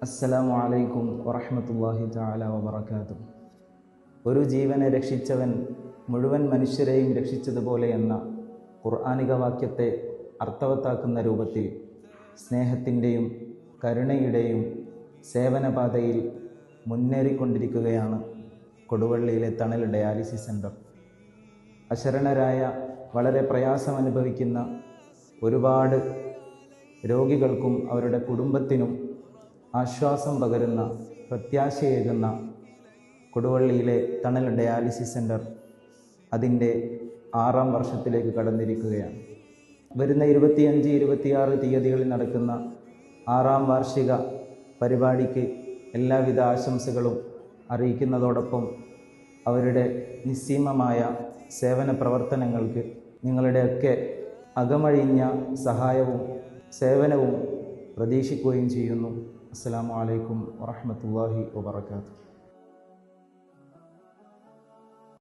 അസ്സലാമു അലൈക്കും വറഹ്മത്തുള്ളാഹി തആല വബറകാതുഹു. ഒരു ജീവനെ രക്ഷിച്ചവൻ മുഴുവൻ മനുഷ്യരെയും രക്ഷിച്ചതുപോലെ എന്ന ഖുർആനിക വാക്യത്തെ അർത്ഥവത്താക്കുന്ന രൂപത്തിൽ സ്നേഹത്തിൻ്റെയും കരുണയുടെയും സേവനപാതയിൽ മുന്നേറിക്കൊണ്ടിരിക്കുകയാണ് കൊടുവള്ളിയിലെ തണൽ ഡയാലിസിസ് സെൻ്റർ. അശരണരായ, വളരെ പ്രയാസമനുഭവിക്കുന്ന ഒരുപാട് രോഗികൾക്കും അവരുടെ കുടുംബത്തിനും ആശ്വാസം പകരുന്ന, പ്രത്യാശയേകുന്ന കൊടുവള്ളിയിലെ തണൽ ഡയാലിസിസ് സെൻ്റർ അതിൻ്റെ 6ാം വർഷത്തിലേക്ക് കടന്നിരിക്കുകയാണ്. വരുന്ന 25, 26 തീയതികളിൽ നടക്കുന്ന 6ാം വാർഷിക പരിപാടിക്ക് എല്ലാവിധ ആശംസകളും അറിയിക്കുന്നതോടൊപ്പം അവരുടെ നിസ്സീമമായ സേവന പ്രവർത്തനങ്ങൾക്ക് നിങ്ങളുടെയൊക്കെ അകമഴിഞ്ഞ സഹായവും സേവനവും പ്രതീക്ഷിക്കുകയും ചെയ്യുന്നു. അസ്സലാമു അലൈക്കും വറഹ്മത്തുള്ളാഹി വബറകാതുഹു.